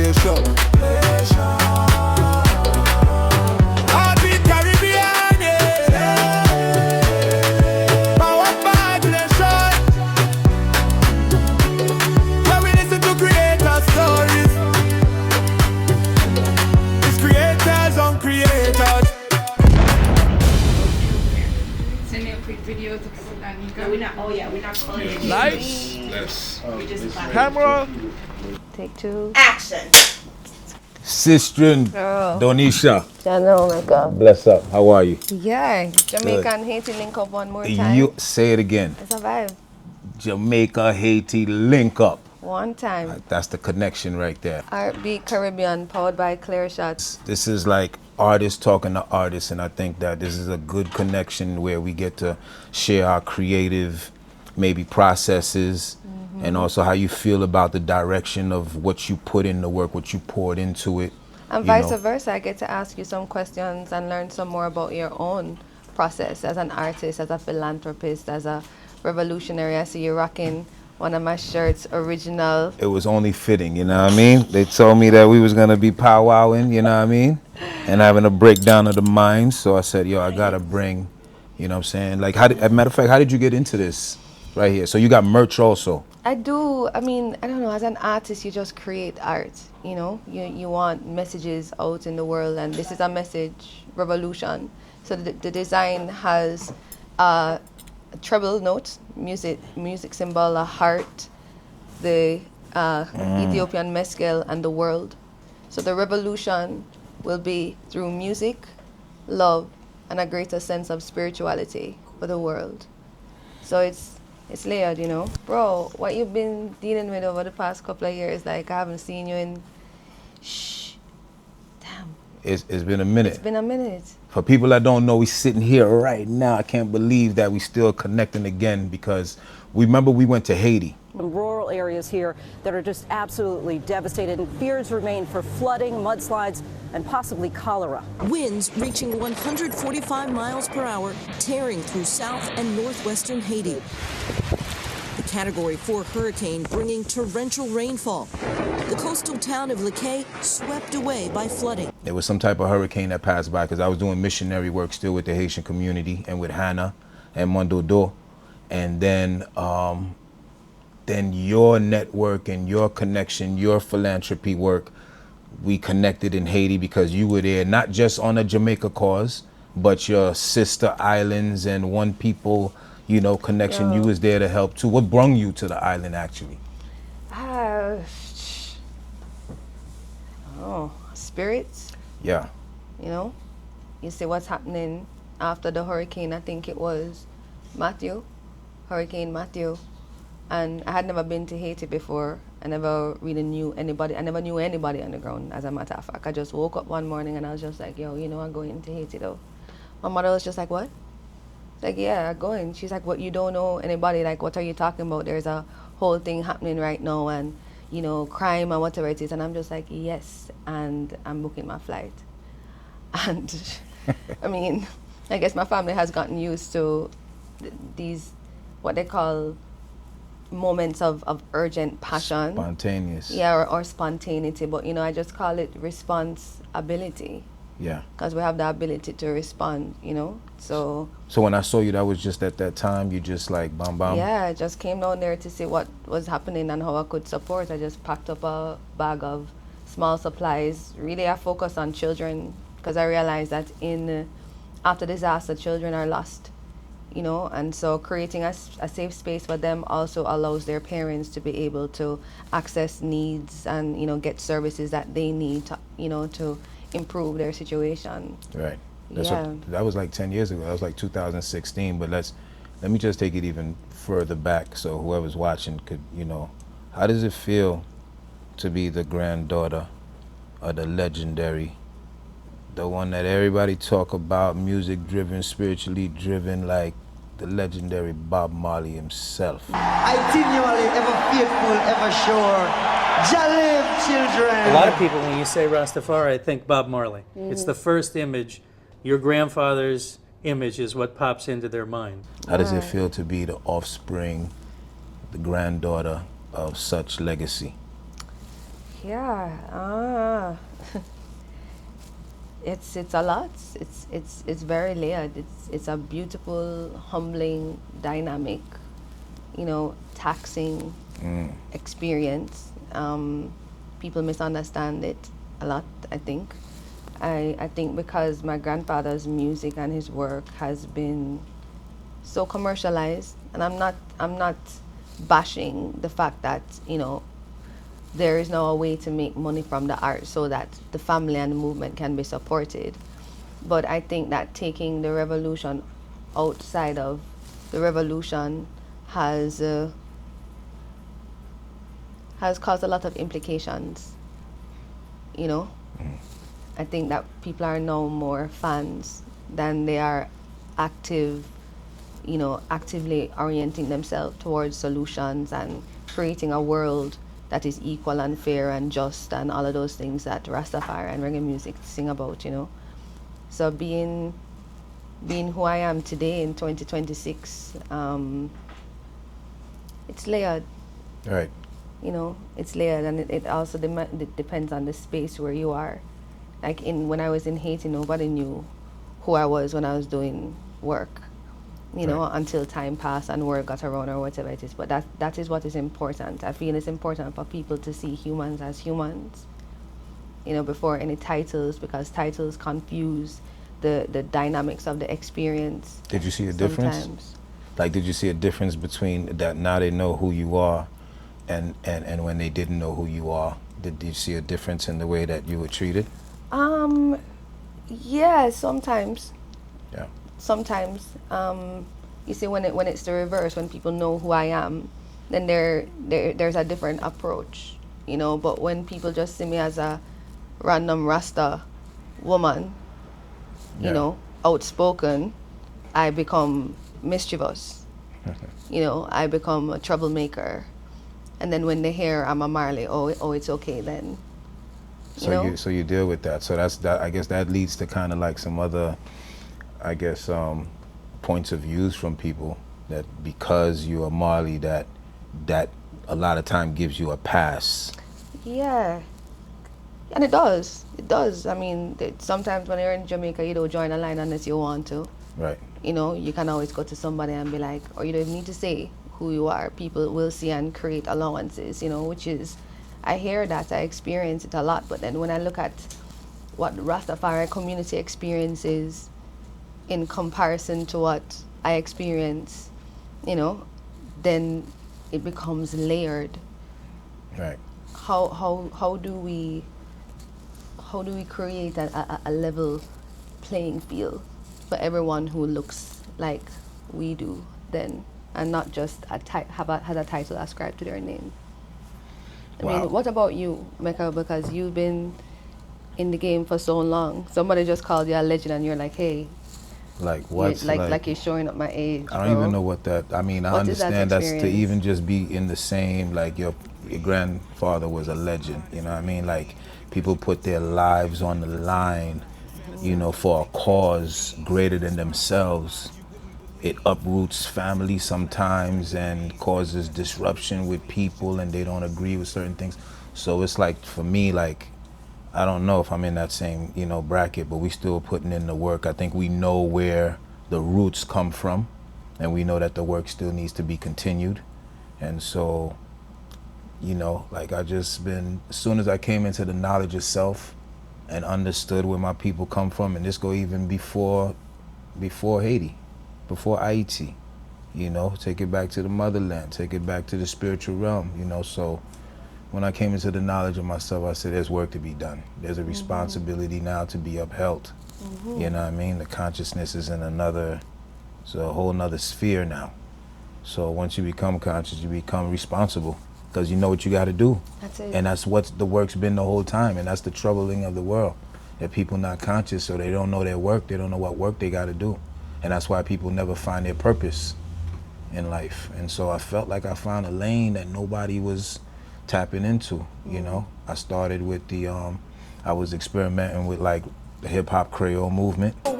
Clearshot. Artbeat Caribbean, yeah. Power by Clearshot. When we listen to creator stories, it's creators on creators. Send me a quick video to Danica. We're not calling it. Lights. Yes. We just Camera. Take two. action. Sistren, Donisha. Channel, my God. Bless up. How are you? Yeah. Jamaica and Haiti link up one more time. You say it again. It's a vibe. Jamaica, Haiti, link up. One time. That's the connection right there. Artbeat Caribbean, powered by Clearshot. This is like artists talking to artists, and I think that this is a good connection where we get to share our creative, maybe processes, and also how you feel about the direction of what you put in the work, what you poured into it. And you vice know. versa, I get to ask you some questions and learn some more about your own process as an artist, as a philanthropist, as a revolutionary. I see you rocking one of my shirts, original. It was only fitting, you know what I mean? They told me that we was gonna be powwowing, you know what I mean? And having a breakdown of the minds, so I said, yo, I gotta bring, you know what I'm saying? Like, as a matter of fact, how did you get into this right here? So you got merch also? I do. I mean, I don't know. As an artist, you just create art. You know, you want messages out in the world, and this is a message, revolution. So the design has a treble note, music symbol, a heart, the Ethiopian mescal, and the world. So the revolution will be through music, love, and a greater sense of spirituality for the world. So it's layered, you know. Bro, what you've been dealing with over the past couple of years, like I haven't seen you in, damn. It's been a minute. It's been a minute. For people that don't know, we sitting here right now. I can't believe that we still connecting again, because we remember we went to Haiti. Rural areas here that are just absolutely devastated, and fears remain for flooding, mudslides, and possibly cholera. Winds reaching 145 miles per hour, tearing through south and northwestern Haiti. The Category 4 hurricane bringing torrential rainfall. The coastal town of Lekay swept away by flooding. There was some type of hurricane that passed by, because I was doing missionary work still with the Haitian community and with Hannah and Mondodo. And then your network and your connection, your philanthropy work, we connected in Haiti because you were there, not just on a Jamaica cause, but your sister islands and one people, you know, connection. You was there to help too. What brung you to the island actually? Spirits. Yeah. You know, you see what's happening after the hurricane. I think it was Hurricane Matthew. And I had never been to Haiti before. I never really knew anybody. I never knew anybody on the ground, as a matter of fact. I just woke up one morning and I was just like, yo, you know, I'm going to Haiti though. My mother was just like, what? Like, yeah, I'm going. She's like, what, you don't know anybody? Like, what are you talking about? There's a whole thing happening right now, and, you know, crime and whatever it is. And I'm just like, yes, and I'm booking my flight. And I mean, I guess my family has gotten used to these, what they call moments of urgent passion. Spontaneous. Yeah, or spontaneity, but you know, I just call it responsibility. Yeah. Because we have the ability to respond, you know, so. So when I saw you, that was just at that time, you just like bam bam? Yeah, I just came down there to see what was happening and how I could support. I just packed up a bag of small supplies. Really, I focus on children, because I realized that after disaster, children are lost. You know, and so creating a safe space for them also allows their parents to be able to access needs and, you know, get services that they need to, you know, to improve their situation. Right. Yeah. That was like 10 years ago. That was like 2016. But let me just take it even further back, so whoever's watching could, you know, how does it feel to be the granddaughter of the legendary, the one that everybody talk about, music driven, spiritually driven, like the legendary Bob Marley himself? Continually, ever faithful, ever sure. Jah live, children. A lot of people, when you say Rastafari, think Bob Marley. It's the first image. Your grandfather's image is what pops into their mind. How does it feel to be the offspring, the granddaughter of such legacy? Yeah, it's a lot. It's very layered. It's a beautiful, humbling, dynamic, taxing experience. People misunderstand it a lot, I think. I think because my grandfather's music and his work has been so commercialized, and I'm not bashing the fact that there is now a way to make money from the art so that the family and the movement can be supported. But I think that taking the revolution outside of the revolution has caused a lot of implications. I think that people are now more fans than they are actively orienting themselves towards solutions and creating a world that is equal and fair and just and all of those things that Rastafari and reggae music sing about, So being who I am today in 2026, it's layered. Right. It's layered, and it also it depends on the space where you are. Like when I was in Haiti, nobody knew who I was when I was doing work, Right. until time passed and word got around or whatever it is. But that is what is important. I feel it's important for people to see humans as humans, before any titles, because titles confuse the dynamics of the experience. Did you see a difference? Sometimes. Like, did you see a difference between that now they know who you are and when they didn't know who you are? Did you see a difference in the way that you were treated? Yeah, sometimes. Yeah. Sometimes. You see, when it's the reverse, when people know who I am, then there's a different approach, But when people just see me as a random Rasta woman, Yeah. Outspoken, I become mischievous. I become a troublemaker. And then when they hear I'm a Marley, oh, it's okay then. So you deal with that. So that. I guess that leads to kind of like some other, I guess, points of views from people, that because you're a Marley, that a lot of time gives you a pass. Yeah. And it does. It does. I mean, sometimes when you're in Jamaica, you don't join a line unless you want to. Right. You can always go to somebody and be like, or you don't need to say who you are. People will see and create allowances, which is, I hear that, I experience it a lot. But then when I look at what the Rastafari community experiences in comparison to what I experience, then it becomes layered. Right. How do we create a level playing field for everyone who looks like we do then, and not just has a title ascribed to their name? I mean, what about you, Mecca? Because you've been in the game for so long. Somebody just called you a legend and you're like, hey. Like what? Like you're showing up my age. I don't even know what that. I mean, I understand that's to even just be in the same, like your grandfather was a legend. You know what I mean? Like people put their lives on the line, for a cause greater than themselves. It uproots families sometimes and causes disruption with people, and they don't agree with certain things. So it's like, for me, like, I don't know if I'm in that same, bracket, but we still putting in the work. I think we know where the roots come from, and we know that the work still needs to be continued. And so, like I just been, as soon as I came into the knowledge of self and understood where my people come from, and this go even before Haiti, before Haiti, take it back to the motherland, take it back to the spiritual realm, so when I came into the knowledge of myself, I said, there's work to be done. There's a responsibility now to be upheld. You know what I mean? The consciousness is in it's a whole nother sphere now. So once you become conscious, you become responsible, because you know what you got to do. That's it. And that's what the work's been the whole time. And that's the troubling of the world, that people not conscious, so they don't know their work. They don't know what work they got to do. And that's why people never find their purpose in life. And so I felt like I found a lane that nobody was tapping into, I started with I was experimenting with like the hip hop Creole movement. Tout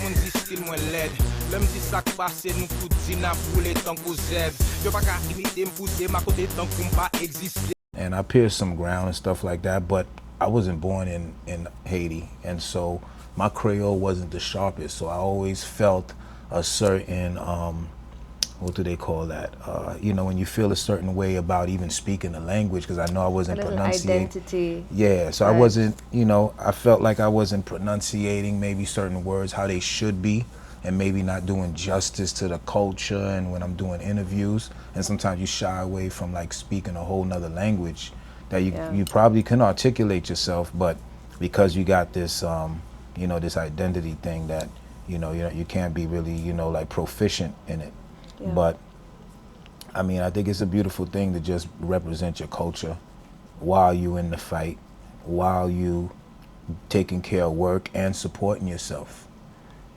moun di stil mwen led. Lèm di sak pase nou tout di na boule tankou zed. And I pierced some ground and stuff like that, but I wasn't born in Haiti, and so my Creole wasn't the sharpest, so I always felt a certain, what do they call that? You know, when you feel a certain way about even speaking the language, because I know I wasn't pronunciating. Identity. Yeah, so Right. I wasn't, you know, I felt like I wasn't pronunciating maybe certain words how they should be, and maybe not doing justice to the culture. And when I'm doing interviews, and sometimes you shy away from like speaking a whole nother language that you probably can articulate yourself, but because you got this, you know, this identity thing that, you know, you can't be really, you know, like proficient in it. Yeah. But I mean, I think it's a beautiful thing to just represent your culture while you in the fight, while you taking care of work and supporting yourself.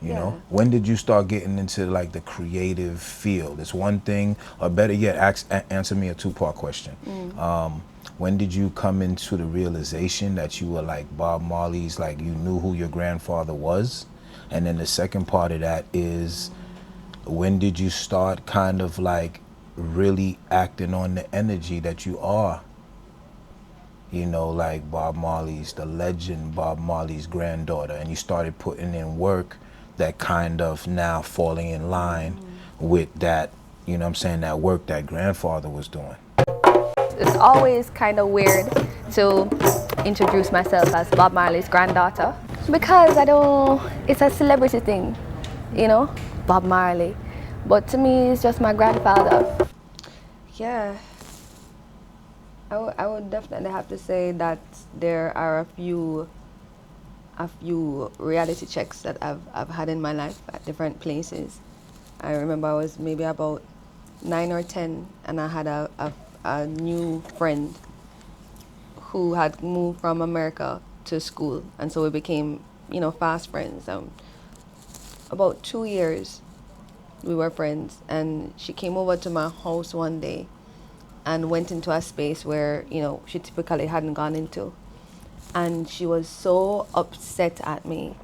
You know, when did you start getting into like the creative field? It's one thing, or better yet, answer me a two-part question. When did you come into the realization that you were like Bob Marley's, like you knew who your grandfather was? And then the second part of that is, when did you start kind of like really acting on the energy that you are, you know, like Bob Marley's, the legend Bob Marley's granddaughter, and you started putting in work that kind of now falling in line with that, you know what I'm saying, that work that grandfather was doing? It's always kind of weird to introduce myself as Bob Marley's granddaughter, because it's a celebrity thing, you know, Bob Marley. But to me, it's just my grandfather. Yeah, I would definitely have to say that there are a few reality checks that I've had in my life at different places. I remember I was maybe about 9 or 10, and I had a new friend who had moved from America to school, and so we became, you know, fast friends. About 2 years we were friends, and she came over to my house one day and went into a space where, you know, she typically hadn't gone into. And she was so upset at me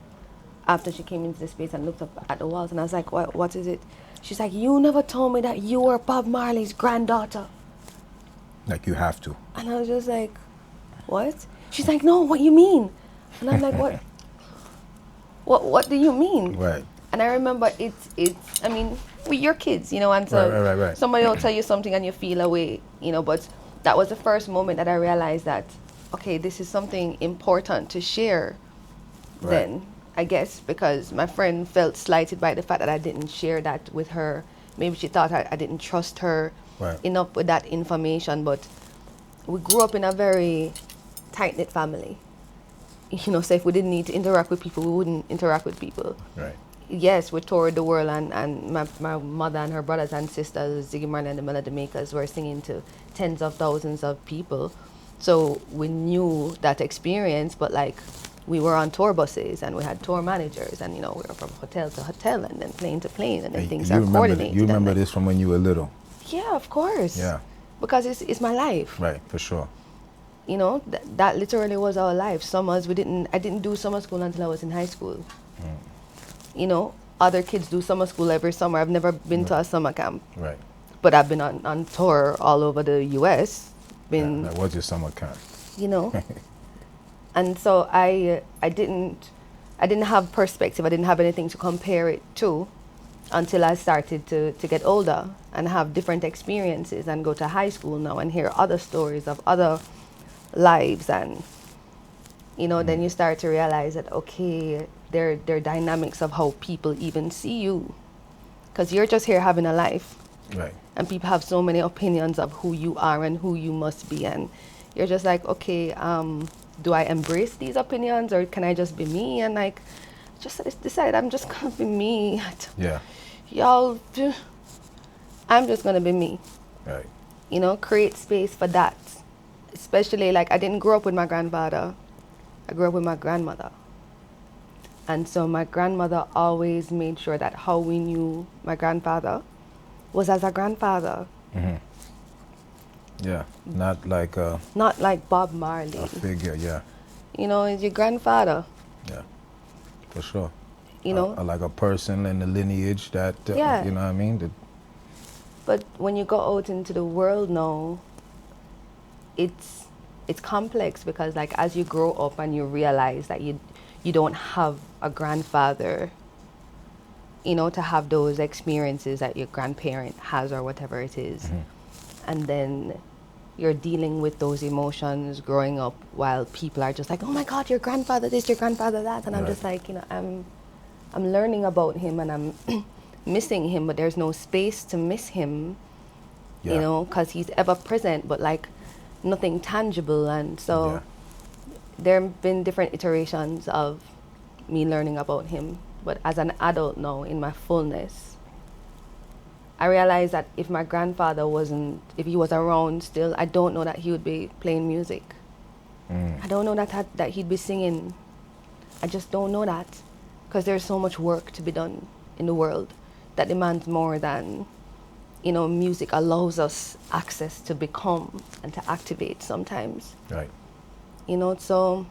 after she came into the space and looked up at the walls. And I was like, what is it? She's like, you never told me that you were Bob Marley's granddaughter. Like you have to. And I was just like, what? She's like, no, what you mean? And I'm like, what? What do you mean? Right. And I remember it's I mean, we're kids, you know, and so Right. somebody will tell you something and you feel away, you know, but that was the first moment that I realized that, okay, this is something important to share. Right. Then, I guess, because my friend felt slighted by the fact that I didn't share that with her. Maybe she thought I didn't trust her enough with that information, but we grew up in a very tight-knit family. You know, so if we didn't need to interact with people, we wouldn't interact with people. Right. Yes, we toured the world, and my mother and her brothers and sisters, Ziggy Marley and the Melody Makers, were singing to tens of thousands of people. So we knew that experience, but like we were on tour buses and we had tour managers, and you know, we were from hotel to hotel and then plane to plane, and then things are coordinated. You remember like, this from when you were little? Yeah, of course. Yeah. Because it's my life. Right, for sure. You know, that literally was our life. Summers, I didn't do summer school until I was in high school. You know, other kids do summer school every summer. I've never been to a summer camp. Right. But I've been on tour all over the U.S. That was your summer camp. You know, and so I didn't have perspective. I didn't have anything to compare it to until I started to get older and have different experiences and go to high school now and hear other stories of other lives, and you know, then you start to realize that, okay, there are dynamics of how people even see you, because you're just here having a life, right? And people have so many opinions of who you are and who you must be, and you're just like, okay, do I embrace these opinions or can I just be me? And like, just decided I'm just gonna be me. Yeah. Y'all, I'm just gonna be me. Right. You know, create space for that. Especially, like, I didn't grow up with my grandfather. I grew up with my grandmother. And so my grandmother always made sure that how we knew my grandfather was as a grandfather. Mm-hmm. Yeah, not like Bob Marley. A figure, yeah. You know, it's your grandfather. Yeah, for sure. You know, like a person in the lineage that, yeah. you know what I mean? But when you go out into the world now, it's complex because like as you grow up and you realize that you don't have a grandfather, you know, to have those experiences that your grandparent has or whatever it is. And then you're dealing with those emotions growing up while people are just like, oh my God, your grandfather this, your grandfather that. And I'm just like, you know, I'm learning about him and I'm missing him, but there's no space to miss him, you know, because he's ever present, but like nothing tangible. And so there have been different iterations of me learning about him. But as an adult now, in my fullness, I realized that if my grandfather if he was around still, I don't know that he would be playing music. I don't know that he'd be singing. I just don't know that. Because there's so much work to be done in the world that demands more than, you know, music allows us access to become and to activate sometimes. Right. You know, so,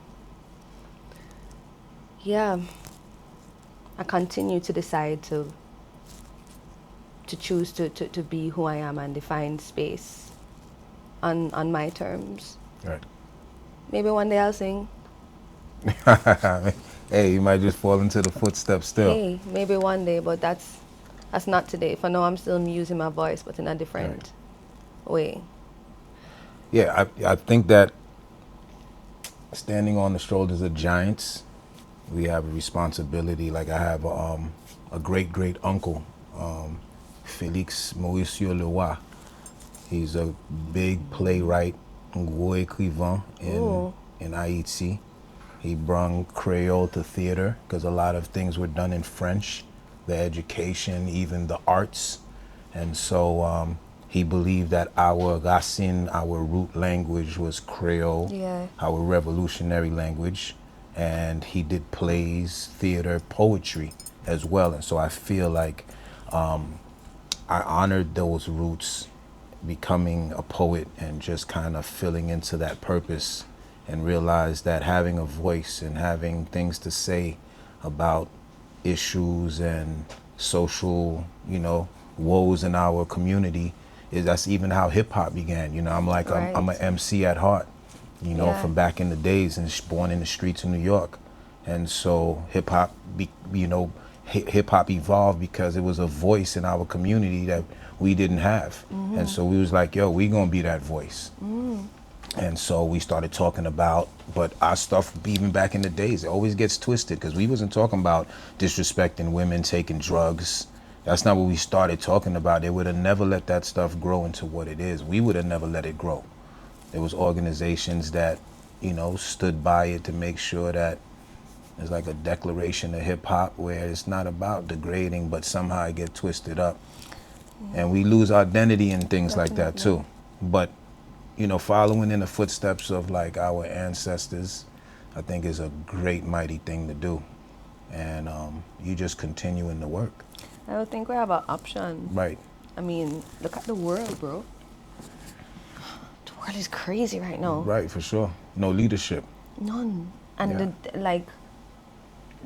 yeah, I continue to decide to choose to be who I am and define space on my terms. Right. Maybe one day I'll sing. Hey, you might just fall into the footsteps still. Hey, maybe one day, but that's not today. For now, I'm still using my voice, but in a different way. Yeah, I think that standing on the shoulders of giants, we have a responsibility. Like I have a great uncle, Félix Mauricio Leroy. He's a big playwright, gros écrivain in Haiti. He brought Creole to theater because a lot of things were done in French, the education, even the arts. And so he believed that our racine, our root language was Creole, our revolutionary language. And he did plays, theater, poetry as well. And so I feel like I honored those roots, becoming a poet and just kind of filling into that purpose, and realized that having a voice and having things to say about issues and social, you know, woes in our community, that's even how hip hop began. You know, I'm like, I'm an MC at heart, you know, from back in the days, and born in the streets of New York. And so hip hop, hip hop evolved because it was a voice in our community that we didn't have. And so we was like, yo, we gonna be that voice. And so we started talking about, but our stuff, even back in the days, it always gets twisted because we wasn't talking about disrespecting women, taking drugs. That's not what we started talking about. They would have never let that stuff grow into what it is. We would have never let it grow. There was organizations that, you know, stood by it to make sure that there's like a declaration of hip hop where it's not about degrading, but somehow it get twisted up. And we lose our identity and things like that too. But you know, following in the footsteps of like our ancestors, I think is a great, mighty thing to do. And you just continue in the work. I don't think we have an option. Right. I mean, look at the world, bro. The world is crazy right now. Right, for sure. No leadership. None. And like,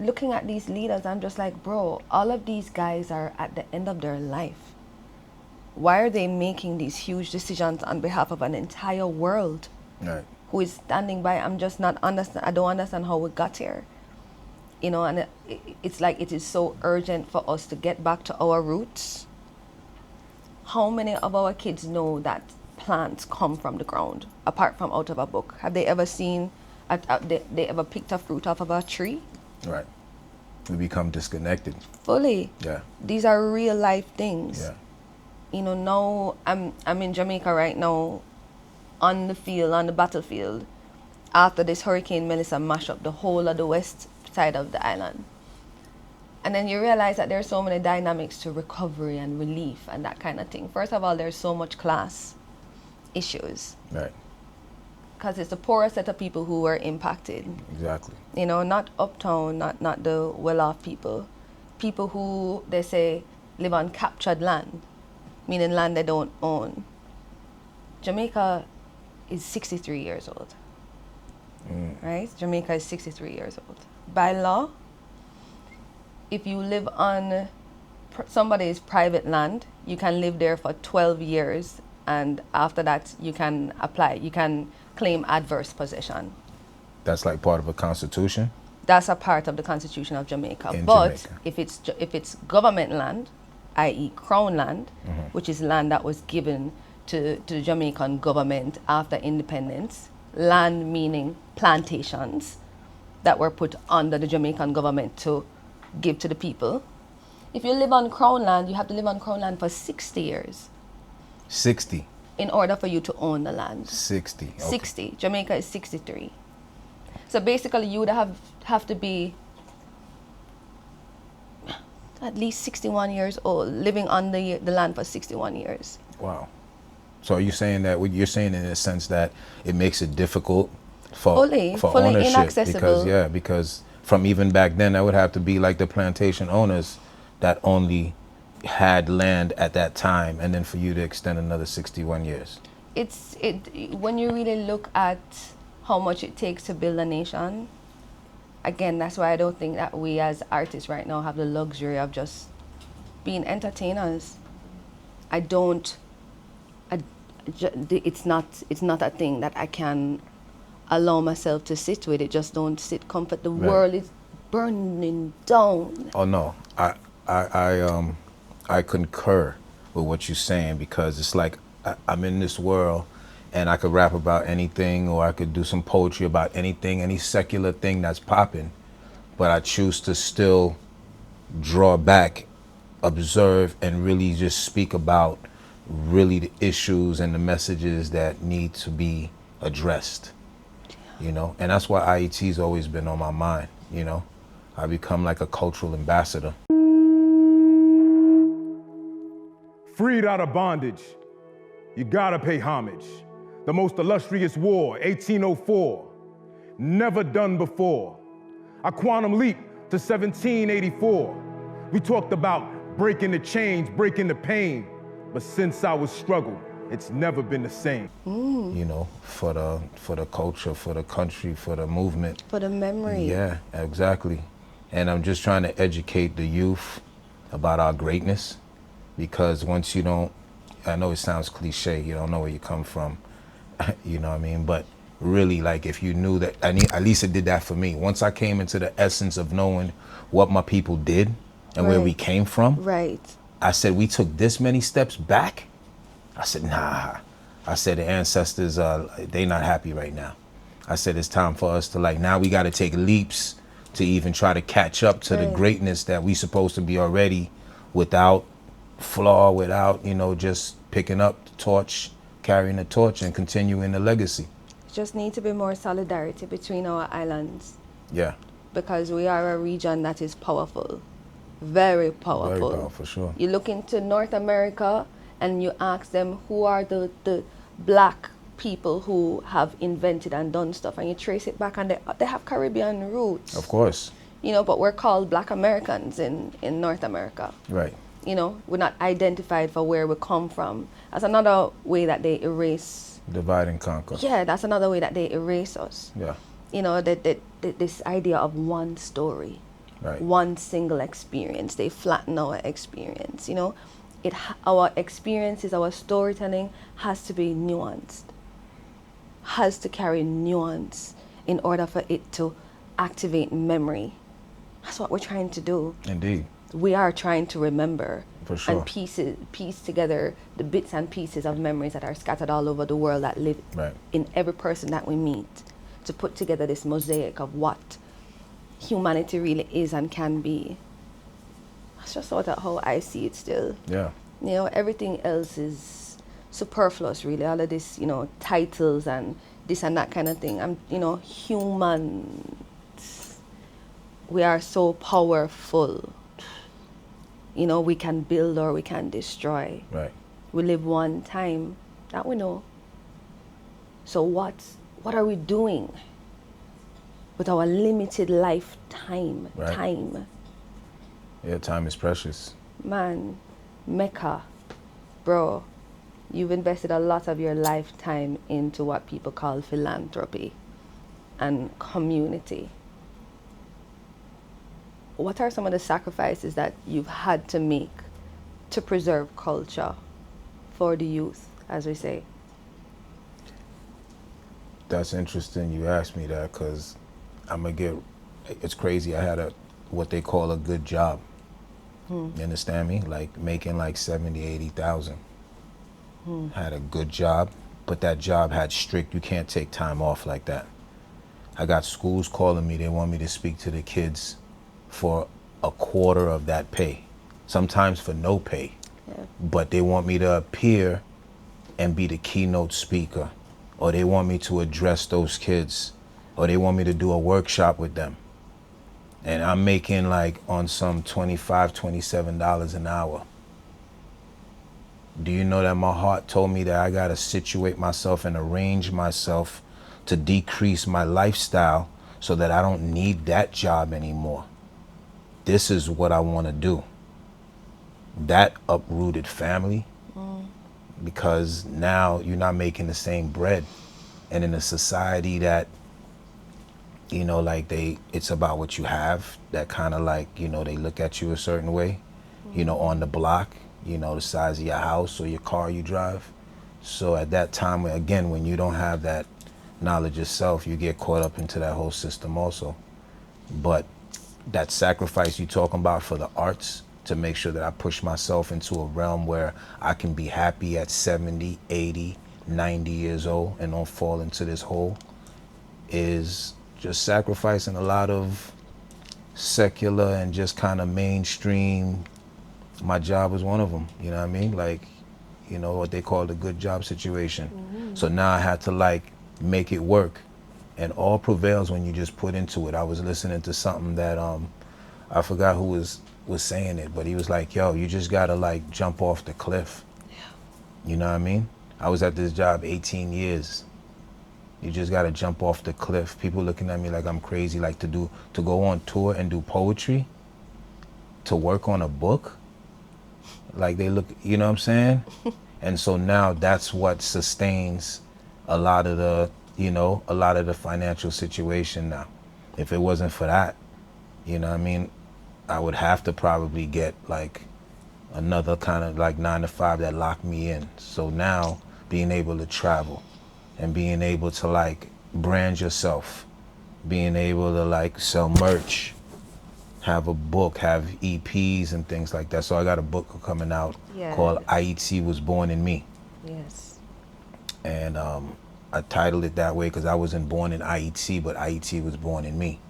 looking at these leaders, I'm just like, bro, all of these guys are at the end of their life. Why are they making these huge decisions on behalf of an entire world who is standing by? I'm just not understand. I don't understand how we got here. You know, and it's like it is so urgent for us to get back to our roots. How many of our kids know that plants come from the ground, apart from out of a book? Have they ever seen, they ever picked a fruit off of a tree? Right. We become disconnected. Fully. Yeah. These are real life things. Yeah. You know, now I'm in Jamaica right now, on the battlefield, after this Hurricane Melissa mashed up the whole of the west side of the island. And then you realize that there's so many dynamics to recovery and relief and that kind of thing. First of all, there's so much class issues. Right. Because it's the poorer set of people who were impacted. Exactly. You know, not uptown, not the well-off people. People who, they say, live on captured land, meaning land they don't own. Jamaica is 63 years old. Right? Jamaica is 63 years old. By law, if you live on somebody's private land, you can live there for 12 years, and after that you can apply, you can claim adverse possession. That's like part of a constitution? That's a part of the Constitution of Jamaica. In But Jamaica. if it's government land, i.e. Crown land, which is land that was given to the Jamaican government after independence, land meaning plantations that were put under the Jamaican government to give to the people. If you live on Crown land, you have to live on Crown land for 60 years 60. in order for you to own the land. 60. Okay. 60. Jamaica is 63. So basically you would have to be at least 61 years old, living on the land for 61 years. Wow. So are you saying that, what you're saying in a sense that it makes it difficult for Fully ownership? inaccessible. Because from even back then, that would have to be like the plantation owners that only had land at that time, and then for you to extend another 61 years. When you really look at how much it takes to build a nation, again, that's why I don't think that we as artists right now have the luxury of just being entertainers. It's not a thing that I can allow myself to sit with. It just don't sit comfort. The world is burning down. Oh no, I concur with what you're saying, because it's like I'm in this world and I could rap about anything, or I could do some poetry about anything, any secular thing that's popping, but I choose to still draw back, observe, and really just speak about really the issues and the messages that need to be addressed, you know? And that's why IET's always been on my mind, you know? I become like a cultural ambassador. Freed out of bondage, you gotta pay homage. The most illustrious war, 1804, never done before. A quantum leap to 1784. We talked about breaking the chains, breaking the pain, but since I was struggled, it's never been the same. You know, for the culture, for the country, for the movement. For the memory. Yeah, exactly. And I'm just trying to educate the youth about our greatness, because once you don't, I know it sounds cliche, you don't know where you come from, you know what I mean? But really, like, if you knew that, at least it did that for me. Once I came into the essence of knowing what my people did and where we came from, I said, we took this many steps back? I said, nah. I said, the ancestors, they not happy right now. I said, it's time for us to, like, now we got to take leaps to even try to catch up to the greatness that we supposed to be already, without flaw, without, you know, just picking up the torch, carrying the torch and continuing the legacy. Just need to be more solidarity between our islands. Yeah. Because we are a region that is powerful. Very powerful. Very powerful, sure. You look into North America and you ask them who are the black people who have invented and done stuff, and you trace it back, and they have Caribbean roots. Of course. You know, but we're called Black Americans in North America. Right. You know, we're not identified for where we come from. That's another way that they erase. Divide and conquer. Yeah, that's another way that they erase us. Yeah. You know, this idea of one story, one single experience. They flatten our experience. You know, our experiences, our storytelling has to be nuanced. Has to carry nuance in order for it to activate memory. That's what we're trying to do. Indeed. We are trying to remember For sure. and piece together the bits and pieces of memories that are scattered all over the world, that live in every person that we meet, to put together this mosaic of what humanity really is and can be. That's just sort of how I see it still. Yeah. You know, everything else is superfluous, really. All of this, you know, titles and this and that kind of thing. You know, humans, we are so powerful. You know, we can build or we can destroy. Right. We live one time, that we know. So what are we doing with our limited lifetime? Time. Yeah, time is precious. Man, Mecca, bro, you've invested a lot of your lifetime into what people call philanthropy and community. What are some of the sacrifices that you've had to make to preserve culture for the youth, as we say? That's interesting you asked me that, because it's crazy. I had what they call a good job. You understand me? Like making like 70, 80,000. Had a good job, but that job had strict, you can't take time off like that. I got schools calling me, they want me to speak to the kids for a quarter of that pay, sometimes for no pay. But they want me to appear and be the keynote speaker, or they want me to address those kids, or they want me to do a workshop with them. And I'm making like on some $25, $27 an hour. Do you know that my heart told me that I gotta situate myself and arrange myself to decrease my lifestyle so that I don't need that job anymore? This is what I wanna do. That uprooted family, because now you're not making the same bread. And in a society that, you know, like it's about what you have, that kind of like, you know, they look at you a certain way, you know, on the block, you know, the size of your house or your car you drive. So at that time, again, when you don't have that knowledge yourself, you get caught up into that whole system also. But that sacrifice you talking about for the arts, to make sure that I push myself into a realm where I can be happy at 70, 80, 90 years old and don't fall into this hole, is just sacrificing a lot of secular and just kind of mainstream. My job was one of them, you know what I mean? Like, you know, what they call the good job situation. So now I had to like make it work, and all prevails when you just put into it. I was listening to something that I forgot who was saying it, but he was like, yo, you just gotta like jump off the cliff. You know what I mean? I was at this job 18 years. You just gotta jump off the cliff. People looking at me like I'm crazy, like to go on tour and do poetry, to work on a book. Like they look, you know what I'm saying? And so now that's what sustains a lot of the, you know, a lot of the financial situation now. If it wasn't for that, you know what I mean, I would have to probably get like another kind of like 9 to 5 that locked me in. So now being able to travel and being able to like brand yourself, being able to like sell merch, have a book, have EPs and things like that. So I got a book coming out called IET Was Born in Me. Yes. And I titled it that way because I wasn't born in IET, but IET was born in me.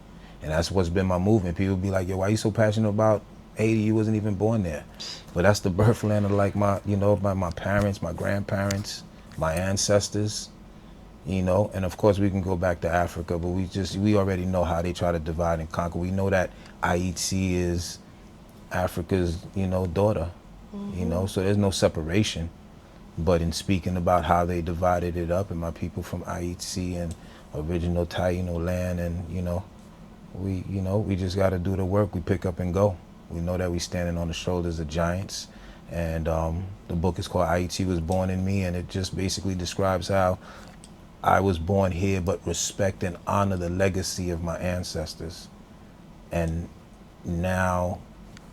And that's what's been my movement. People be like, yo, why you so passionate about Haiti? You wasn't even born there. But that's the birthland of like my, you know, my parents, my grandparents, my ancestors, you know. And of course we can go back to Africa, but we already know how they try to divide and conquer. We know that IET is Africa's, you know, daughter, you know, so there's no separation. But in speaking about how they divided it up, and my people from IET and original Taino land, and we just got to do the work. We pick up and go. We know that we standing on the shoulders of giants. And the book is called IET Was Born in Me, and it just basically describes how I was born here, but respect and honor the legacy of my ancestors. And now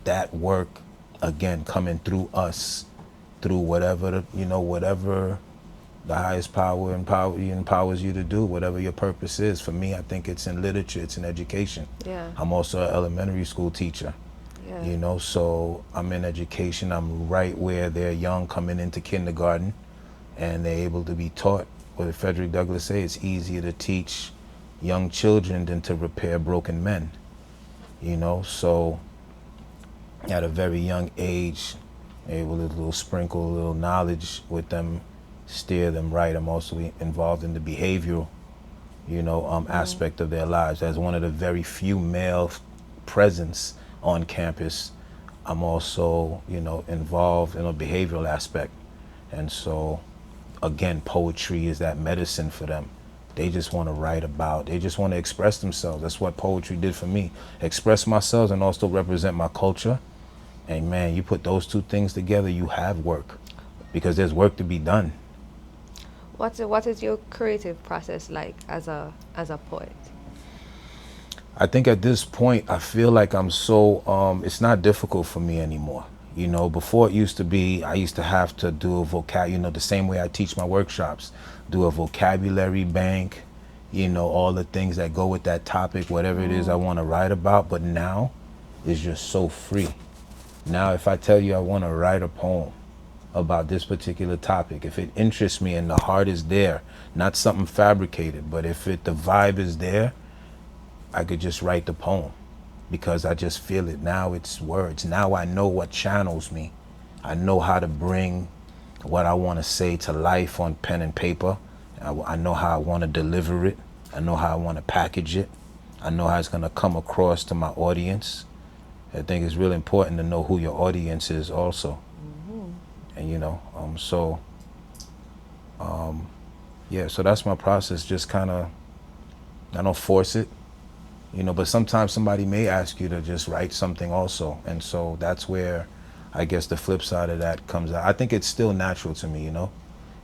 that work, again, coming through us, through whatever the highest power empowers you to do, whatever your purpose is. For me, I think it's in literature, it's in education. Yeah. I'm also an elementary school teacher. Yeah. You know, so I'm in education. I'm right where they're young, coming into kindergarten, and they're able to be taught. What did Frederick Douglass say? It's easier to teach young children than to repair broken men. You know, so at a very young age, able to sprinkle a little knowledge with them, steer them right. I'm also involved in the behavioral, aspect of their lives. As one of the very few male presence on campus, I'm also, involved in a behavioral aspect. And so, again, poetry is that medicine for them. They just want to write about, they just want to express themselves. That's what poetry did for me. Express myself and also represent my culture. And man, you put those two things together, you have work, because there's work to be done. What is your creative process like as a poet? I think at this point, I feel like I'm so, it's not difficult for me anymore. You know, before it used to be, I used to have to do a the same way I teach my workshops, do a vocabulary bank, all the things that go with that topic, whatever it is I want to write about. But now it's just so free. Now, if I tell you I want to write a poem about this particular topic, if it interests me and the heart is there, not something fabricated, but if the vibe is there, I could just write the poem because I just feel it. Now it's words. Now I know what channels me. I know how to bring what I want to say to life on pen and paper. I know how I want to deliver it. I know how I want to package it. I know how it's going to come across to my audience. I think it's really important to know who your audience is also. And so that's my process. Just kind of, I don't force it, but sometimes somebody may ask you to just write something also. And so that's where I guess the flip side of that comes out. I think it's still natural to me,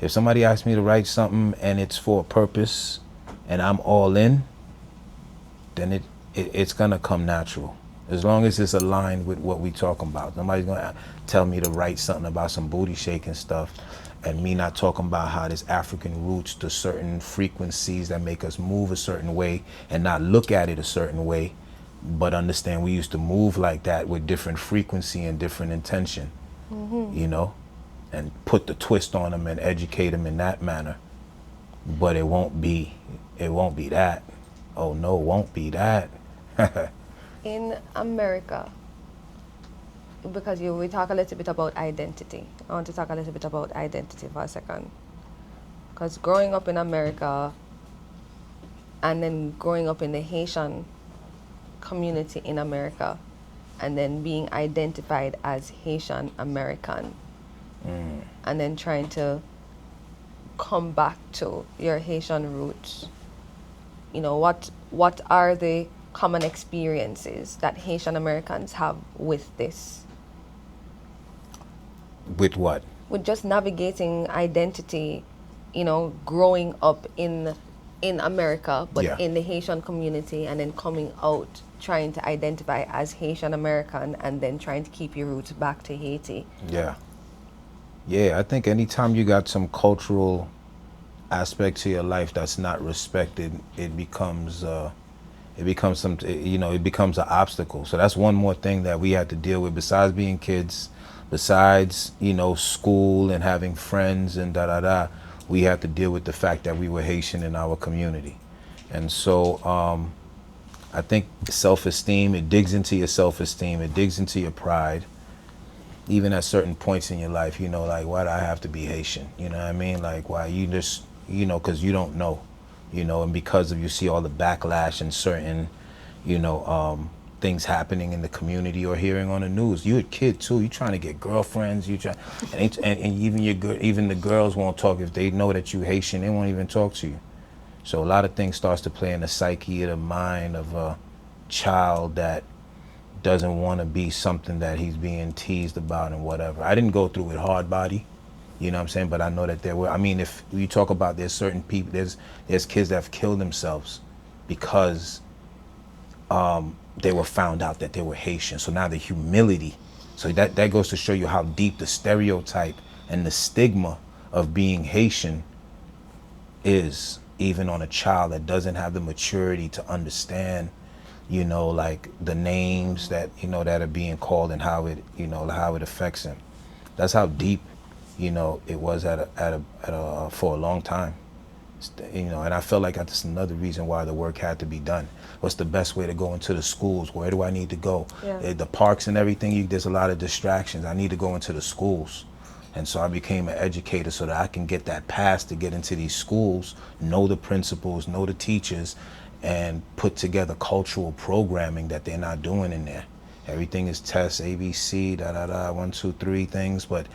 If somebody asks me to write something and it's for a purpose and I'm all in, then it's gonna come natural. As long as it's aligned with what we talking about. Nobody's gonna tell me to write something about some booty shaking stuff and me not talking about how there's African roots to certain frequencies that make us move a certain way and not look at it a certain way, but understand we used to move like that with different frequency and different intention, and put the twist on them and educate them in that manner. But it won't be that. Oh no, it won't be that. In America, because we talk a little bit about identity. I want to talk a little bit about identity for a second. Because growing up in America and then growing up in the Haitian community in America and then being identified as Haitian American and then trying to come back to your Haitian roots, what are the common experiences that Haitian Americans have with this? With what? With just navigating identity, growing up in America, but in the Haitian community, and then coming out trying to identify as Haitian American and then trying to keep your roots back to Haiti. Yeah, I think anytime you got some cultural aspect to your life that's not respected, it becomes it becomes an obstacle. So that's one more thing that we had to deal with besides being kids, besides, school and having friends and we had to deal with the fact that we were Haitian in our community. And so I think self-esteem, it digs into your self-esteem, it digs into your pride, even at certain points in your life, like, why do I have to be Haitian? You know what I mean? Like, why you just, because you don't know. And because of you see all the backlash and certain, things happening in the community or hearing on the news. You're a kid too. You're trying to get girlfriends. And even the girls won't talk if they know that you Haitian. They won't even talk to you. So a lot of things starts to play in the psyche of the mind of a child that doesn't want to be something that he's being teased about and whatever. I didn't go through it hard body. You know what I'm saying? But I know that there were, if you talk about there's certain people, there's kids that have killed themselves because they were found out that they were Haitian. So now the humility, so that goes to show you how deep the stereotype and the stigma of being Haitian is, even on a child that doesn't have the maturity to understand, like the names that, that are being called and how it, how it affects him. That's how deep it was for a long time, and I felt like that's another reason why the work had to be done. What's the best way to go into the schools? Where do I need to go? The parks and everything, there's a lot of distractions. I need to go into the schools. And so I became an educator so that I can get that pass to get into these schools, know the principals, know the teachers, and put together cultural programming that they're not doing in there. Everything is tests, ABC, 1, 2, 3 things, but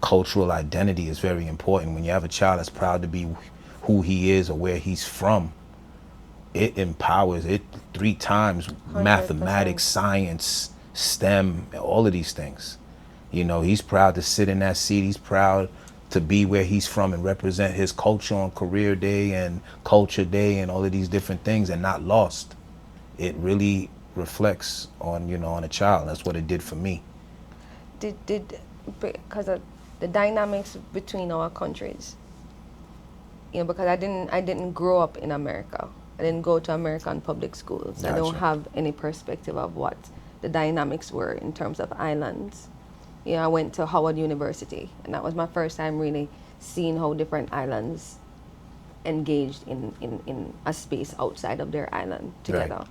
cultural identity is very important. When you have a child that's proud to be who he is or where he's from, it empowers it 3 times. 100%. Mathematics, science, STEM, all of these things. He's proud to sit in that seat. He's proud to be where he's from and represent his culture on career day and culture day and all of these different things, and not lost. It really reflects on, on a child. That's what it did for me. because of the dynamics between our countries, you know, because I didn't grow up in America. I didn't go to American public schools. Gotcha. I don't have any perspective of what the dynamics were in terms of islands. You know, I went to Howard University, and that was my first time really seeing how different islands engaged in a space outside of their island together. Right.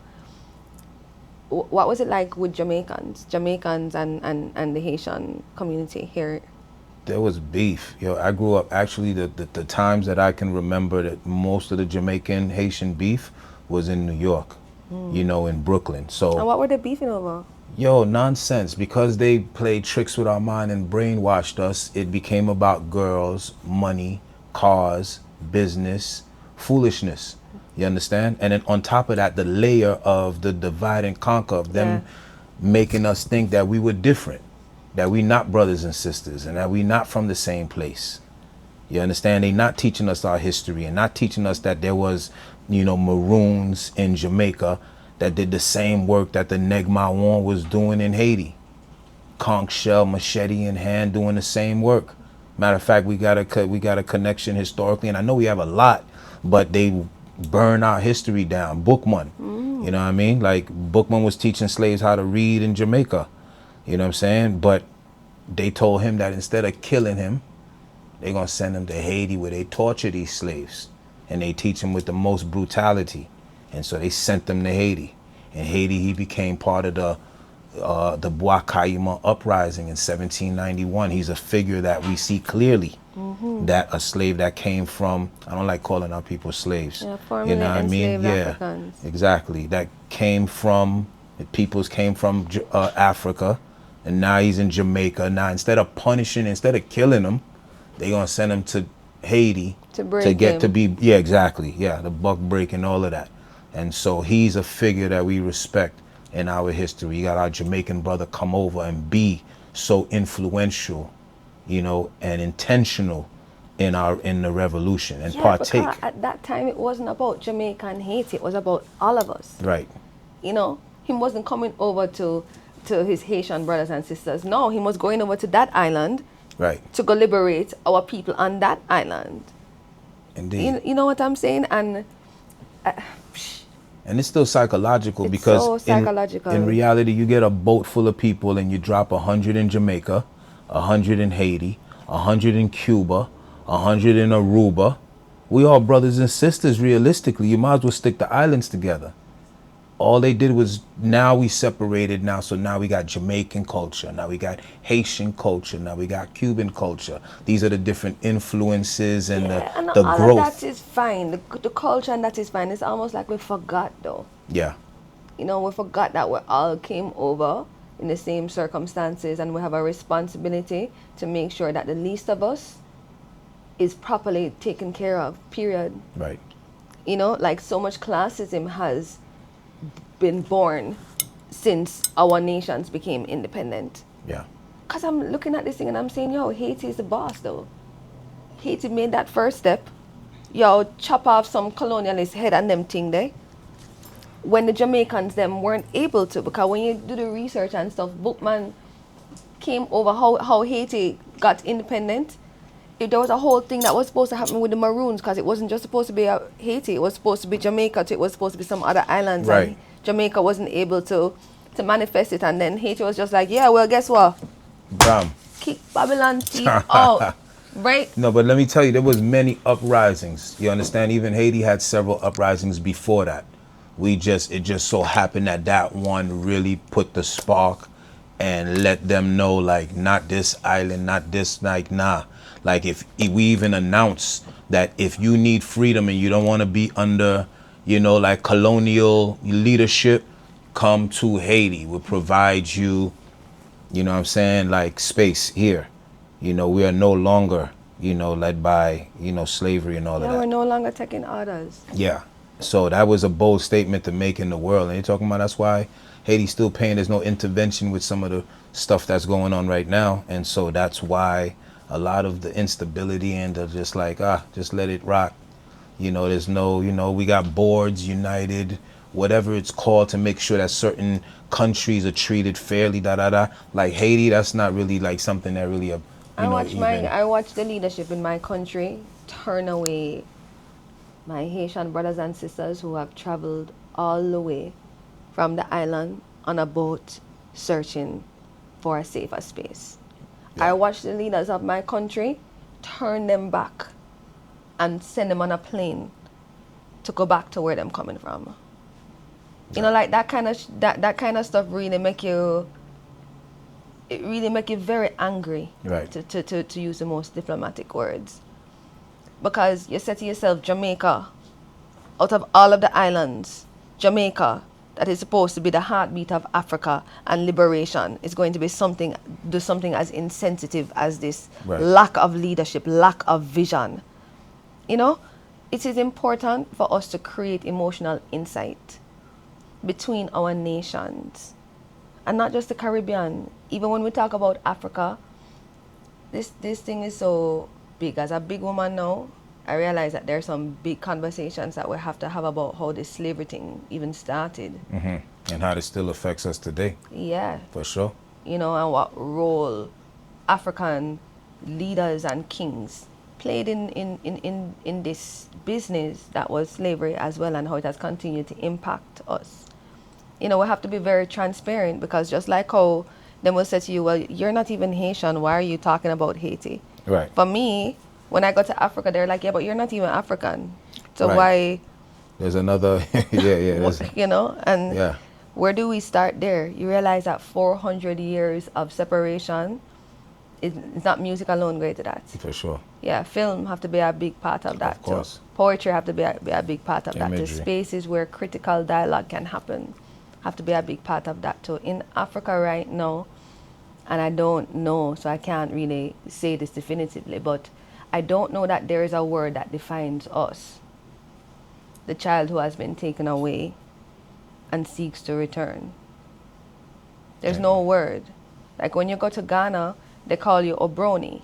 What was it like with Jamaicans and the Haitian community here? There was beef. Yo, I grew up, actually, the times that I can remember that most of the Jamaican Haitian beef was in New York, you know, in Brooklyn. So, And what were they beefing over? yo, nonsense. Because they played tricks with our mind and brainwashed us, it became about girls, money, cars, business, foolishness. You understand? And then on top of that, the layer of the divide and conquer of them making us think that we were different, that we not brothers and sisters, and that we not from the same place. You understand? They not teaching us our history and not teaching us that there was, you know, Maroons in Jamaica that did the same work that the Negmawan was doing in Haiti. Conch shell, machete in hand, doing the same work. Matter of fact, we got a connection historically, and I know we have a lot, but they burn our history down. Bookman, you know what I mean? Like, Bookman was teaching slaves how to read in Jamaica. You know what I'm saying? But they told him that instead of killing him, they're going to send him to Haiti where they torture these slaves. And they teach him with the most brutality. And so they sent him to Haiti. In Haiti, he became part of the Bois Caïman uprising in 1791. He's a figure that we see clearly. That a slave that came from, I don't like calling our people slaves. Yeah, you know what I mean? enslaved Yeah, Africans. exactly. That came from, the peoples came from Africa. And now he's in Jamaica. Now, instead of killing him, they're going to send him to Haiti To get to be, yeah, exactly. Yeah, the buck break and all of that. And so he's a figure that we respect in our history. You got our Jamaican brother come over and be so influential, you know, and intentional in the revolution and partake. Because at that time, it wasn't about Jamaica and Haiti. It was about all of us. Right. You know, he wasn't coming over to his Haitian brothers and sisters. No, he was going over to that island, Right. to go liberate our people on that island. Indeed. You know what I'm saying? And And it's still psychological It's because so psychological. In reality, you get a boat full of people and you drop 100 in Jamaica, 100 in Haiti, 100 in Cuba, 100 in Aruba. We all brothers and sisters, realistically. You might as well stick the islands together. All they did was, now we separated now, so now we got Jamaican culture, now we got Haitian culture, now we got Cuban culture. These are the different influences and the all growth. of that is fine. The culture and that is fine. It's almost like we forgot, though. Yeah, You know, we forgot that we all came over in the same circumstances, and we have a responsibility to make sure that the least of us is properly taken care of, period. right. You know, like, so much classism has been born since our nations became independent. Yeah. Because I'm looking at this thing and I'm saying, yo, Haiti is the boss, though. Haiti made that first step. Yo, chop off some colonialist head and them thing there. When the Jamaicans, them, weren't able to, because when you do the research and stuff, Bookman came over how Haiti got independent. There was a whole thing that was supposed to happen with the Maroons, because it wasn't just supposed to be Haiti, it was supposed to be Jamaica, it was supposed to be some other islands. Right. And Jamaica wasn't able to manifest it, and then Haiti was just like, yeah, well, guess what? Bam. Kick Babylon teeth out. Right? No, but let me tell you, there was many uprisings. You understand? Even Haiti had several uprisings before that. It just so happened that one really put the spark and let them know, like, not this island, not this, like, nah. Like, if we even announce that if you need freedom and you don't want to be under, you know, like, colonial leadership, come to Haiti. We'll provide you, you know what I'm saying, like, space here. You know, we are no longer, you know, led by, you know, slavery and all of Yeah, that. we're no longer taking orders. Yeah. So that was a bold statement to make in the world. And you're talking about that's why Haiti's still paying. There's no intervention with some of the stuff that's going on right now. And so that's why a lot of the instability and the just like, just let it rock. You know, there's no, you know, we got boards united. whatever it's called to make sure that certain countries are treated fairly, like Haiti, that's not really like something that really I watch the leadership in my country turn away my Haitian brothers and sisters who have traveled all the way from the island on a boat searching for a safer space. I watch the leaders of my country turn them back and send them on a plane to go back to where them coming from. You know, like that kind of stuff really make you very angry, right? To use the most diplomatic words, because you say to yourself, Jamaica, out of all of the islands, Jamaica, that is supposed to be the heartbeat of Africa and liberation, is going to be something as insensitive as this lack of leadership, lack of vision. You know, it is important for us to create emotional insight between our nations, and not just the Caribbean. Even when we talk about Africa, this thing is so big. As a big woman now, I realize that there's some big conversations that we have to have about how this slavery thing even started. And how this still affects us today. Yeah. For sure. You know, and what role African leaders and kings played in this business that was slavery as well, and how it has continued to impact us. You know, we have to be very transparent, because just like how them will say to you, well, you're not even Haitian, why are you talking about Haiti? Right. For me, when I go to Africa, they're like, yeah, but you're not even African. So why? There's another, you know, and where do we start there? You realize that 400 years of separation, it's not music alone going to that. For sure. Yeah, film have to be a big part of that. Of course. Too. Poetry have to be a big part of Imagery. that. The spaces where critical dialogue can happen have to be a big part of that too. In Africa right now, and I don't know, so I can't really say this definitively, but I don't know that there is a word that defines us. The child who has been taken away and seeks to return. There's no word. Like when you go to Ghana, they call you Obroni.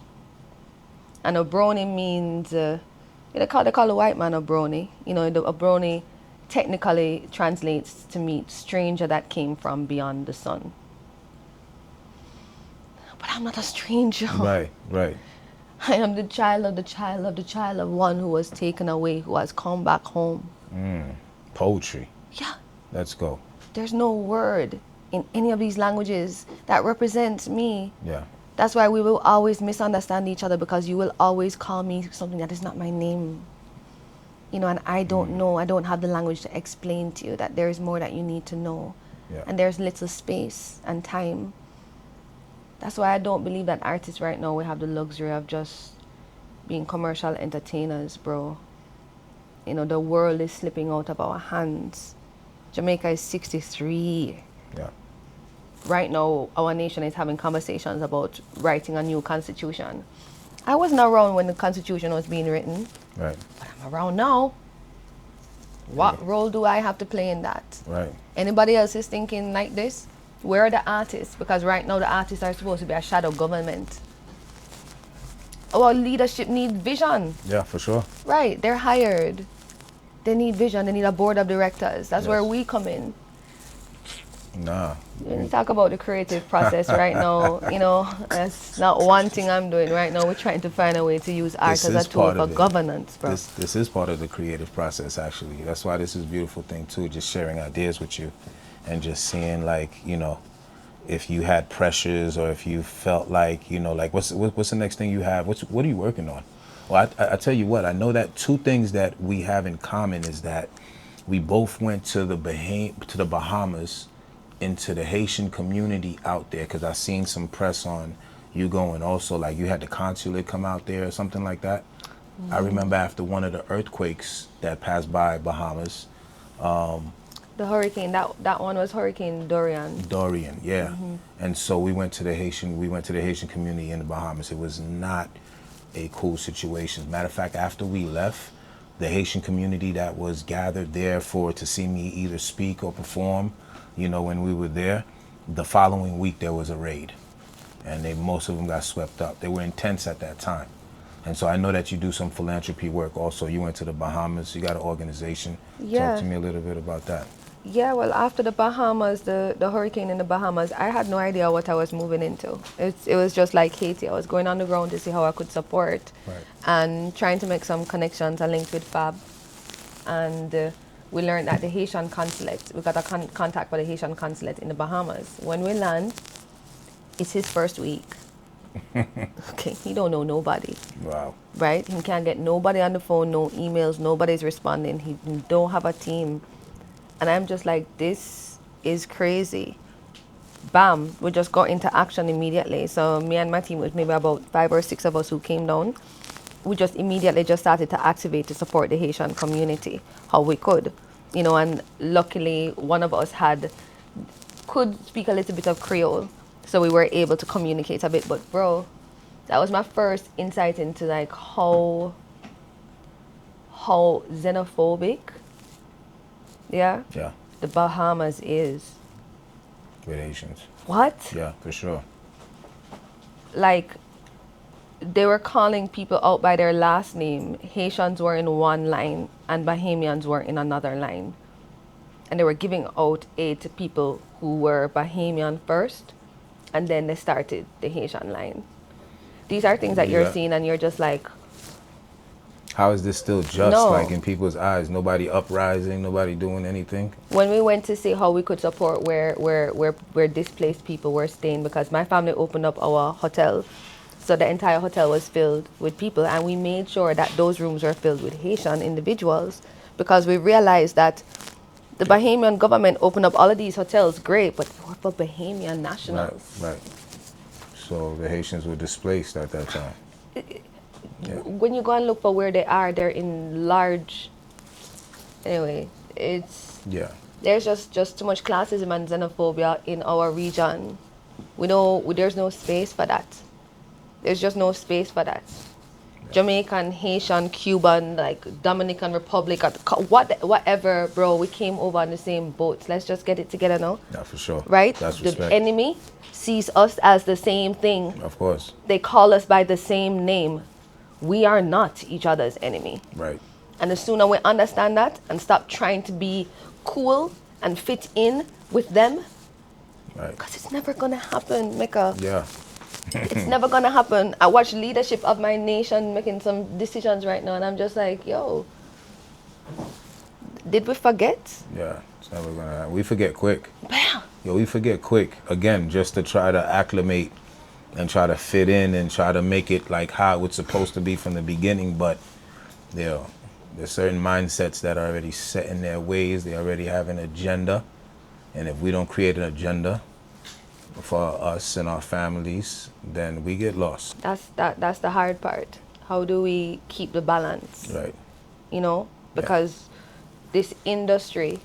And Obroni means, they call the white man Obroni. You know, the Obroni technically translates to mean stranger that came from beyond the sun. But I'm not a stranger. Right. I am the child of the child of the child of one who was taken away, who has come back home. Poetry. Yeah. Let's go. There's no word in any of these languages that represents me. Yeah. That's why we will always misunderstand each other, because you will always call me something that is not my name. You know, and I don't know, I don't have the language to explain to you that there is more that you need to know. Yeah. And there's little space and time. That's why I don't believe that artists right now, we have the luxury of just being commercial entertainers, bro. You know, the world is slipping out of our hands. Jamaica is 63. Yeah. Right now, our nation is having conversations about writing a new constitution. I wasn't around when the constitution was being written. Right. But I'm around now. What role do I have to play in that? Right. Anybody else is thinking like this? Where are the artists? Because right now the artists are supposed to be a shadow government. Our leadership needs vision. Yeah, for sure. Right, they're hired. They need vision, they need a board of directors. That's where we come in. Nah. We talk about the creative process right now, you know, that's not one thing I'm doing right now. We're trying to find a way to use art as a tool for governance, bro. This is part of the creative process, actually. That's why this is a beautiful thing, too, just sharing ideas with you and just seeing, like, you know, if you had pressures or if you felt like, you know, like, what's the next thing you have? What are you working on? Well, I tell you what, I know that two things that we have in common is that we both went to the Bahamas, into the Haitian community out there, because I seen some press on you going also, like you had the consulate come out there or something like that. I remember after one of the earthquakes that passed by Bahamas. The hurricane, that one was Hurricane Dorian. Dorian, yeah. And so we went to the Haitian community in the Bahamas. It was not a cool situation. Matter of fact, after we left, the Haitian community that was gathered there to see me either speak or perform, you know, when we were there, the following week there was a raid, and most of them got swept up. They were intense at that time. And so I know that you do some philanthropy work also. You went to the Bahamas, you got an organization. Yeah. Talk to me a little bit about that. Yeah, well, after the Bahamas, the hurricane in the Bahamas, I had no idea what I was moving into. It was just like Haiti. I was going on the ground to see how I could support and trying to make some connections. I linked with Fab, and we learned that the Haitian consulate, we got a contact with the Haitian consulate in the Bahamas. When we land, it's his first week. Okay, he don't know nobody. Wow. Right? He can't get nobody on the phone, no emails, nobody's responding. He don't have a team. And I'm just like, this is crazy. Bam, we just got into action immediately. So me and my team was maybe about 5 or 6 of us who came down. We just immediately just started to activate to support the Haitian community, how we could. You know, and luckily one of us could speak a little bit of Creole. So we were able to communicate a bit. But bro, that was my first insight into like how xenophobic the Bahamas is. With Haitians. What? Yeah, for sure. Like, they were calling people out by their last name. Haitians were in one line and Bahamians were in another line. And they were giving out aid to people who were Bahamian first, and then they started the Haitian line. These are things that you're seeing and you're just like, how is this still just like in people's eyes? Nobody uprising, nobody doing anything? When we went to see how we could support where displaced people were staying, because my family opened up our hotel, so the entire hotel was filled with people, and we made sure that those rooms were filled with Haitian individuals, because we realized that the Bahamian government opened up all of these hotels, great, but they were for Bahamian nationals. Right. So the Haitians were displaced at that time. When you go and look for where they are, they're in large. Anyway, there's just too much classism and xenophobia in our region. There's no space for that. There's just no space for that. Jamaican, Haitian, Cuban, like Dominican Republic, whatever, bro. We came over on the same boats. Let's just get it together now. Yeah, for sure. Right? That's the respect. enemy sees us as the same thing. Of course. They call us by the same name. We are not each other's enemy. Right. And the sooner we understand that and stop trying to be cool and fit in with them, because it's never gonna happen, Mecca. Yeah. It's never gonna happen. I watch leadership of my nation making some decisions right now, and I'm just like, yo, did we forget? Yeah, it's never gonna happen. We forget quick. Bam. Yo, we forget quick. Again, just to try to acclimate and try to fit in and try to make it like how it was supposed to be from the beginning. But there's certain mindsets that are already set in their ways. They already have an agenda. And if we don't create an agenda for us and our families, then we get lost. That's the hard part. How do we keep the balance? Right. You know, because this industry,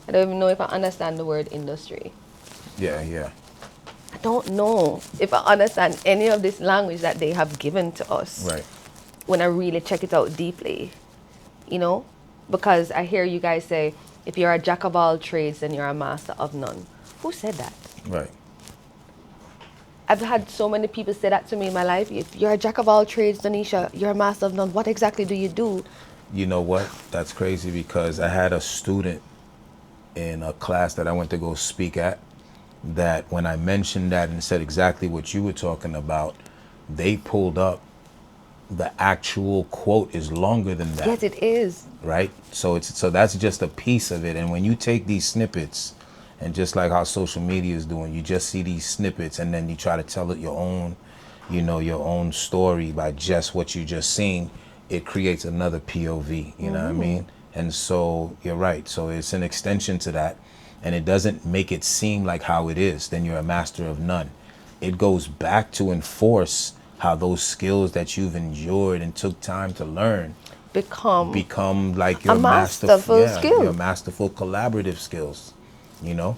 I don't even know if I understand the word industry. Yeah. I don't know if I understand any of this language that they have given to us. Right. When I really check it out deeply, you know, because I hear you guys say, if you're a jack of all trades, then you're a master of none. Who said that? Right. I've had so many people say that to me in my life. If you're a jack of all trades, Donisha, you're a master of none. What exactly do you do? You know what? That's crazy, because I had a student in a class that I went to go speak at, that when I mentioned that and said exactly what you were talking about, they pulled up the actual quote is longer than that. Yes, it is. Right? So that's just a piece of it. And when you take these snippets, and just like how social media is doing, you just see these snippets and then you try to tell it your own story by just what you just seen, it creates another POV, you know what I mean? And so you're right. So it's an extension to that. And it doesn't make it seem like how it is, then you're a master of none. It goes back to enforce how those skills that you've endured and took time to learn become like your masterful skill. Your masterful collaborative skills, you know?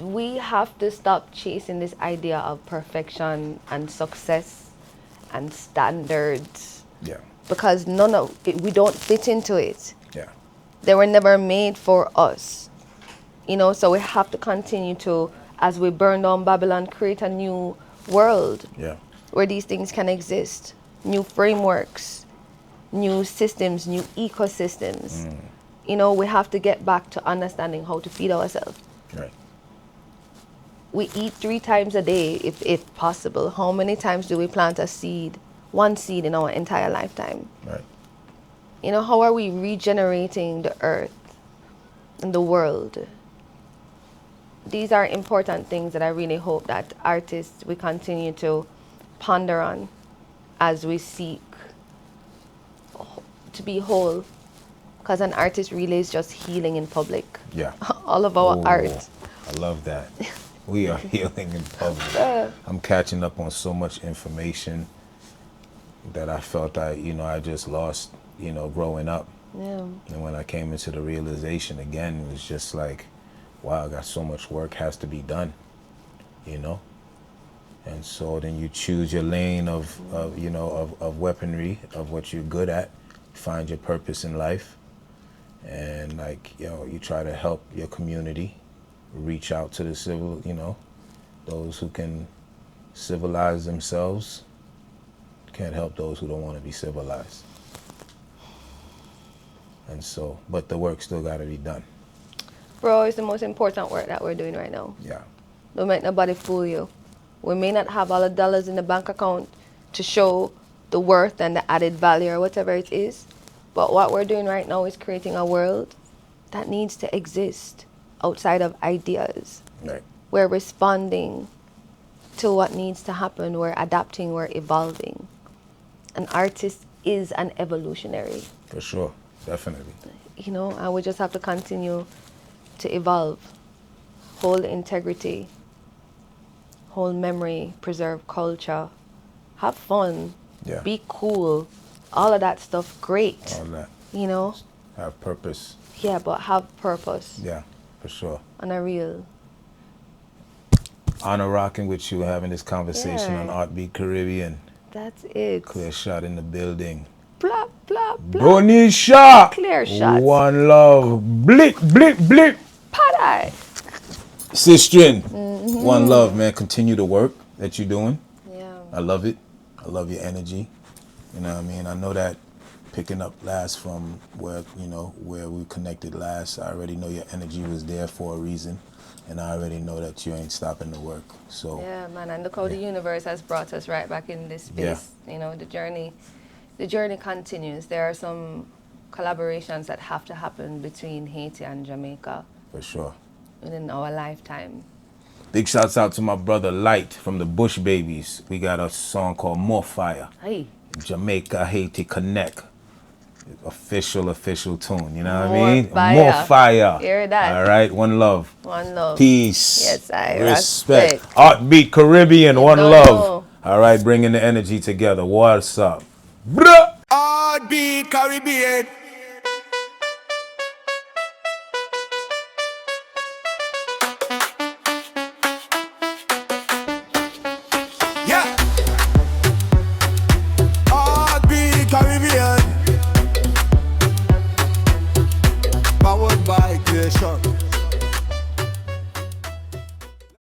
We have to stop chasing this idea of perfection and success and standards. Yeah. Because we don't fit into it. Yeah. They were never made for us. You know, so we have to continue to, as we burn down Babylon, create a new world where these things can exist. New frameworks, new systems, new ecosystems. You know, we have to get back to understanding how to feed ourselves. Right. We eat 3 times a day, if possible. How many times do we plant a seed, one seed in our entire lifetime? Right. You know, how are we regenerating the earth and the world? These are important things that I really hope that artists, we continue to ponder on as we seek to be whole. Because an artist really is just healing in public. Yeah. All of our art. I love that. We are healing in public. I'm catching up on so much information that I felt I just lost, growing up. Yeah. And when I came into the realization again, it was just like, wow, I got so much work has to be done, And so then you choose your lane of weaponry, of what you're good at, find your purpose in life. And you try to help your community, reach out to the civil, those who can civilize themselves can't help those who don't want to be civilized. And so, but the work still got to be done. Bro, it's the most important work that we're doing right now. Yeah. Don't make nobody fool you. We may not have all the dollars in the bank account to show the worth and the added value or whatever it is. But what we're doing right now is creating a world that needs to exist outside of ideas. Right. We're responding to what needs to happen. We're adapting, we're evolving. An artist is an evolutionary. For sure, definitely. And we just have to continue to evolve. Hold integrity, hold memory, preserve culture, have fun, be cool. All of that stuff, great. All that. Have purpose. Yeah, but have purpose. Yeah, for sure. On a real. Honor rocking with you, having this conversation on Artbeat Caribbean. That's it. Clearshot in the building. Plop, plop, plop. Donisha! Clearshot. One love. Blip, blip, blip. Padai. Sistrin. One love, man. Continue the work that you're doing. Yeah. I love it. I love your energy. You know what I mean? I know that picking up last from where we connected last, I already know your energy was there for a reason. And I already know that you ain't stopping the work. So yeah, man, and look how the universe has brought us right back in this space. Yeah. The journey continues. There are some collaborations that have to happen between Haiti and Jamaica. For sure. Within our lifetime. Big shouts out to my brother Light from the Bush Babies. We got a song called More Fire. Hey. Jamaica, Haiti Connect. Official tune, you know what More I mean? fire. More fire. Hear that? All right, one love. One love. Peace. Yes, I respect. respect. Artbeat Caribbean, one No, love. no. All right, bringing the energy together. What's up? Bruh. Artbeat Caribbean.